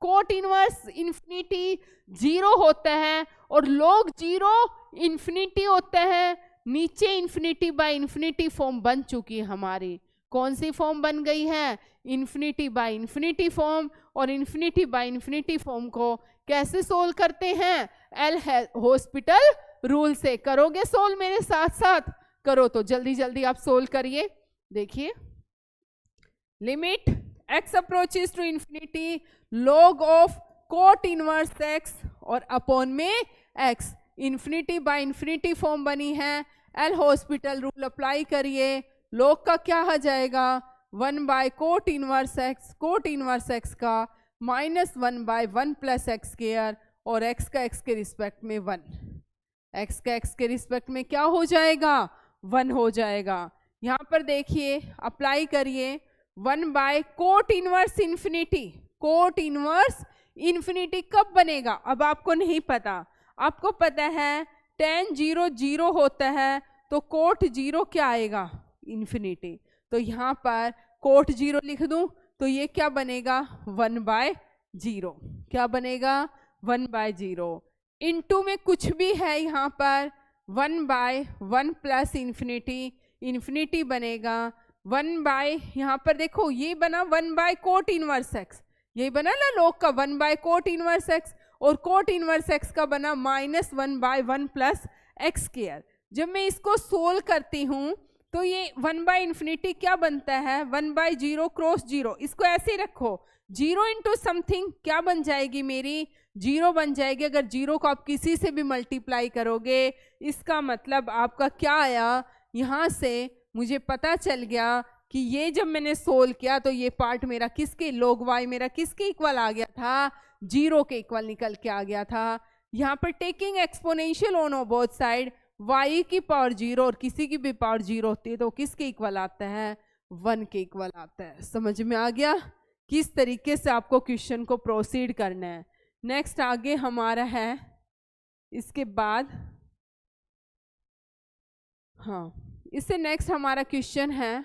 coat inverse infinity 0 होता है और log 0 इन्फिनिटी होता है, नीचे इन्फिनिटी बाय इन्फिनिटी फॉर्म बन चुकी है हमारी। कौन सी फॉर्म बन गई है, इन्फिनिटी बाय इन्फिनिटी फॉर्म। और इन्फिनिटी बाय इन्फिनिटी फॉर्म को कैसे सोल्व करते हैं, एल हॉस्पिटल रूल से। करोगे सोल्व मेरे साथ साथ, करो तो जल्दी जल्दी आप सोल्व करिए। देखिए limit x approaches to infinity log of cot inverse x और अपॉन में x, infinity by infinity form बनी है, एल हॉस्पिटल रूल अप्लाई करिए, log का क्या आ जाएगा 1/कोट inverse x, cot inverse x का माइनस 1/1 प्लस एक्स स्क्वायर और x का x के रिस्पेक्ट में 1, x का x के रिस्पेक्ट में क्या हो जाएगा 1 हो जाएगा। यहाँ पर देखिए अप्लाई करिए 1/कोट inverse infinity, cot inverse infinity कब बनेगा, अब आपको नहीं पता, आपको पता है tan 0 0 होता है तो कोट 0 क्या आएगा इन्फिनिटी, तो यहाँ पर कोट 0 लिख दूं तो ये क्या बनेगा 1/0, क्या बनेगा 1/0। इनटू में कुछ भी है यहाँ पर 1/1 प्लस इन्फिनिटी, इन्फिनिटी बनेगा 1 यहाँ पर देखो ये बना 1/कोट इनवर्स एक्स, यही बना ना log का 1/कोट इनवर्स एक्स, और कोट इनवर्स एक्स का बना -1/1 प्लस एक्स स्क्वायर। जब मैं इसको सोल्व करती हूँ तो ये 1/इन्फिनिटी क्या बनता है 1/0 क्रॉस 0, इसको ऐसे ही रखो 0 इंटू समथिंग क्या बन जाएगी मेरी 0 बन जाएगी। अगर 0 को आप किसी से भी मल्टीप्लाई करोगे इसका मतलब आपका क्या आया, यहाँ से मुझे पता चल गया कि ये जब मैंने सोल्व किया तो ये पार्ट मेरा किसके log y मेरा किसके इक्वल आ गया था 0 के इक्वल निकल के आ गया था। यहाँ पर taking exponential on both side y की पावर 0 और किसी की भी पावर 0 होती है तो किसके इक्वल आता है 1 के इक्वल आता है। समझ में आ गया किस तरीके से आपको क्वेश्चन को प्रोसीड करना है। नेक्स्ट आगे हमारा है इसके बाद, हाँ इससे नेक्स्ट हमारा क्वेश्चन है,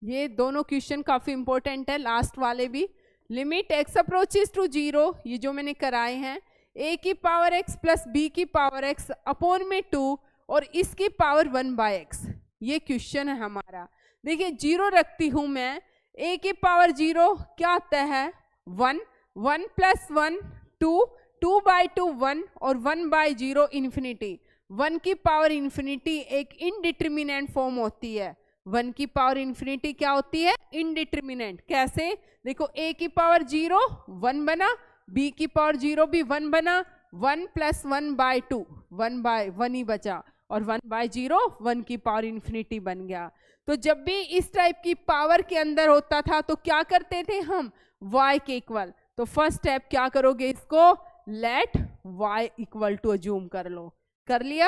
ये दोनों क्वेश्चन काफी इंपॉर्टेंट है लास्ट वाले भी। लिमिट x अप्रोचेस टू 0, ये जो मैंने कराए हैं a की पावर x प्लस b की पावर x अपॉन में 2 और इसकी पावर 1/x, ये क्वेश्चन है हमारा। देखिए 0 रखती हूं मैं, a की पावर 0 क्या आता है 1, 1 प्लस 1 2, 2/2 1 और 1/0 इन्फिनिटी। 1 की पावर इन्फिनिटी एक इनडिटर्मिनेंट फॉर्म होती है, 1 की पावर इन्फिनिटी क्या होती है इनडिटर्मिनेंट। कैसे देखो a की पावर 0 1 बना, b की पावर 0 भी 1 बना, 1 प्लस 1/2 1/1 ही बचा और 1/0 1 की पावर इन्फिनिटी बन गया। तो जब भी इस टाइप की पावर के अंदर होता था तो क्या करते थे हम y के इक्वल। तो फर्स्ट स्टेप क्या करोगे, इसको let y equal to assume कर लो। कर लिया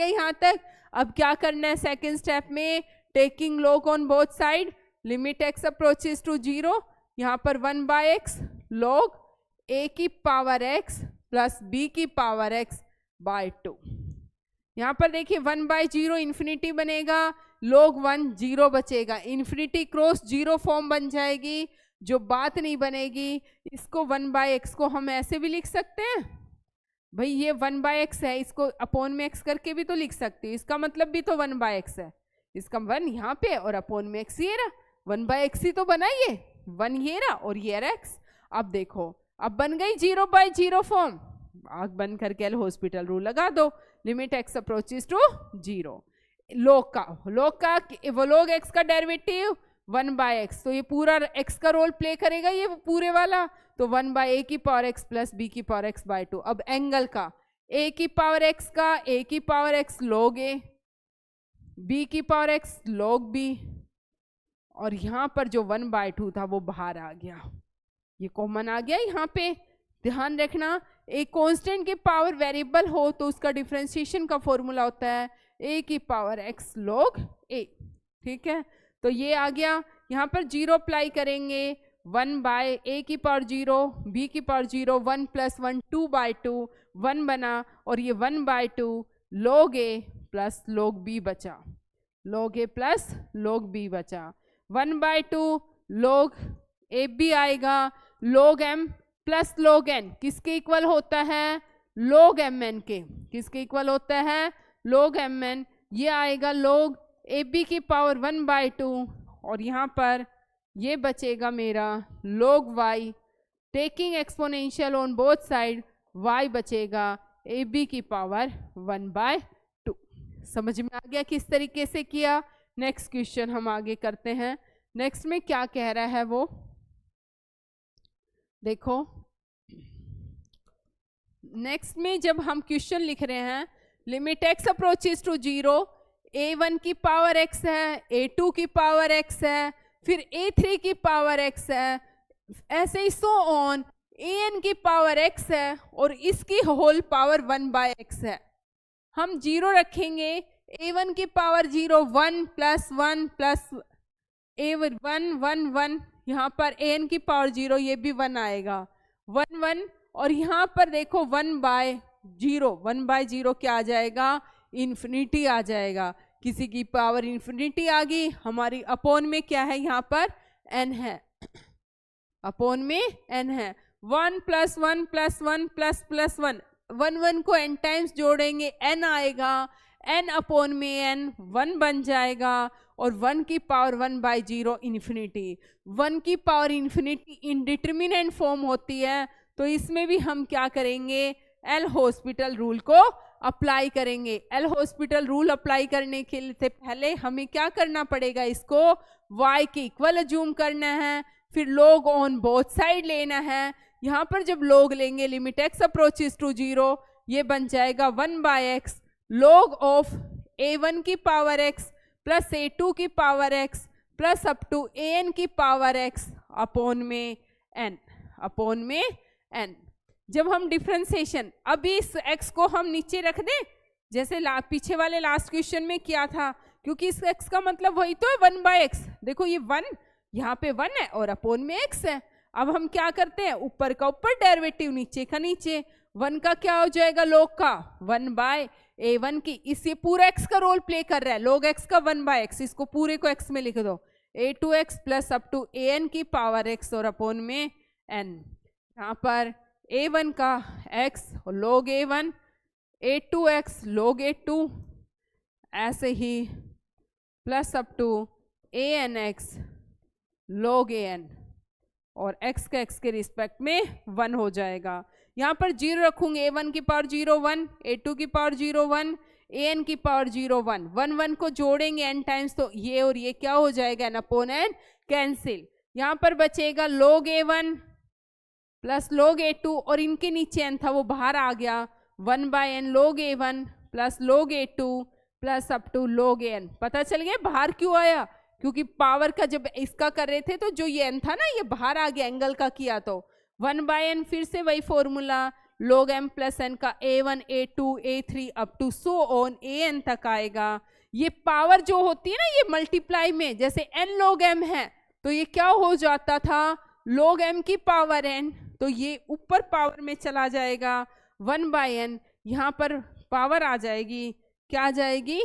यहाँ तक। अब क्या करना है सेकेंड स्टेप में, taking log on both side, limit x approaches to 0, यहाँ पर 1/x log a की पावर x प्लस b की पावर x बाय 2। यहाँ पर देखिए 1/0 इन्फिनिटी बनेगा, log 1 0 बचेगा, इन्फिनिटी क्रॉस 0 फॉर्म बन जाएगी। जो बात नहीं बनेगी इसको 1/x को हम ऐसे भी लिख सकते हैं, भाई ये 1/x है, इसको अपॉन में x करके भी तो लिख सकते हैं, इसका मतलब भी तो 1/x है, इसका 1 यहाँ पे और अपॉन में x ये रहा, 1/x ही तो बना, ये 1 ये रहा और ये रहा x। अब देखो अब बन गई 0/0 फॉर्म, आग बंद करके हॉस्पिटल रूल लगा दो, limit x approaches to 0। log x का डेरिवेटिव 1/x, तो ये पूरा x का रोल प्ले करेगा ये पूरे वाला, तो 1/a की पावर x प्लस b की पावर x बाय 2। अब एंगल का a की पावर x का a की power x log a, b की पावर x log b, और यहाँ पर जो 1/2 था वो बाहर आ गया, ये कॉमन आ गया यहाँ पे। ध्यान रखना एक कांस्टेंट की पावर वेरिएबल हो तो उसका डिफरेंशिएशन का फॉर्मूला होता है a की पावर x log a, ठीक है। तो ये आ गया, यहाँ पर 0 अप्लाई करेंगे, 1/a की पावर 0 b की पावर 0 1 प्लस 1 2/2 1 बना और ये 1/2 log a plus log b बचा, log a plus log b बचा, 1/2 log a b आएगा, log m plus log n किसके इक्वल होता है log mn के, किसके इक्वल होता है log mn, ये आएगा log ab की पावर 1/2 और यहाँ पर ये बचेगा मेरा log y, taking exponential on both side, y बचेगा ab की पावर 1/2। समझ में आ गया किस तरीके से किया। नेक्स्ट क्वेश्चन हम आगे करते हैं। नेक्स्ट में क्या कह रहा है वो देखो, नेक्स्ट में जब हम क्वेश्चन लिख रहे हैं, limit x approaches to 0, a1 की पावर x है, a2 की पावर x है, फिर a3 की पावर x है, ऐसे ही सो ऑन, an की पावर x है और इसकी होल पावर 1/x है। हम 0 रखेंगे, a1 की पावर 0 1 प्लस 1 प्लस a1 1 1, यहाँ पर an की पावर 0 ये भी 1 आएगा 1 1, और यहाँ पर देखो 1/0 क्या आ जाएगा इन्फिनिटी आ जाएगा, किसी की पावर इन्फिनिटी आ गई, हमारी अपॉन में क्या है यहाँ पर n है, अपॉन में n है, 1 + 1 + 1 + 1, 1 को n टाइम्स जोड़ेंगे n आएगा, n अपॉन में n 1 बन जाएगा, और 1 की पावर 1/0 इन्फिनिटी। 1 की पावर इन्फिनिटी इंडिटरमिनेंट फॉर्म होती है, तो इसमें भी हम क्या करेंगे, एल हॉस्पिटल रूल को अप्लाई करेंगे। एल हॉस्पिटल रूल अप्लाई करने के लिए पहले हमें क्या करना पड़ेगा, इसको y के इक्वल अज्यूम करना है, फिर log ऑन बोथ साइड लेना है। यहाँ पर जब log लेंगे लिमिट x अप्रोचेस टू 0, ये बन जाएगा 1/x log ऑफ a1 की पावर x प्लस a2 की power x plus up to an की पावर x अपॉन में n। जब हम डिफरेंशिएशन, अभी इस x को हम नीचे रख दें जैसे पीछे वाले लास्ट क्वेश्चन में किया था, क्योंकि इस x का मतलब वही तो है 1/x। देखो ये 1 यहाँ पे 1 है और अपॉन में x है। अब हम क्या करते हैं, ऊपर का ऊपर डेरिवेटिव, नीचे का नीचे। 1 का क्या हो जाएगा, log का 1/a1 की, इस ये पूरा x का रोल प्ले कर रहा है, log x का 1/x, इसको पूरे को x में लिख दो, a2x plus up to an की पावर x और अपॉन में n। यहाँ पर a1 का x और log a1, a2x log a2, ऐसे ही plus up to anx log an, और x का x के रिस्पेक्ट में 1 हो जाएगा। यहाँ पर 0 रखूंगे, a1 की पावर 0 1, a2 की पावर 0 1, an की पावर 0 1, 1 को जोड़ेंगे n टाइम्स, तो ये और ये क्या हो जाएगा, n अपॉन n कैंसिल। यहाँ पर बचेगा log a1 plus log a2, और इनके नीचे n था वो बाहर आ गया, 1/n log a1 plus log a2 plus up to log an। पता चल गया बाहर क्यों आया, क्योंकि पावर का जब इसका कर रहे थे तो जो ये n था ना, ये बाहर आ गया, एंगल का किया तो 1/n, फिर से वही formula log m plus n का a1 a2 a3 up to so on an तक आएगा। ये पावर जो होती है ना, ये मल्टीप्लाई में जैसे n log m है, तो ये क्या हो जाता था, log m की पावर n, तो ये ऊपर पावर में चला जाएगा 1/n, यहाँ पर पावर आ जाएगी, क्या आ जाएगी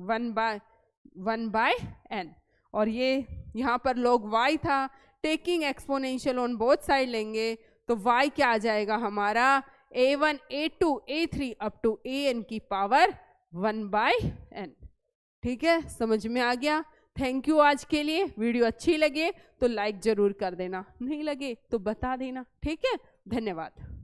1/n, और ये यहाँ पर log y था, taking exponential on both side लेंगे तो y क्या आ जाएगा हमारा, a1 a2 a3 up to an की पावर 1/n। ठीक है, समझ में आ गया। थैंक यू आज के लिए। वीडियो अच्छी लगे तो लाइक जरूर कर देना, नहीं लगे तो बता देना। ठीक है, धन्यवाद।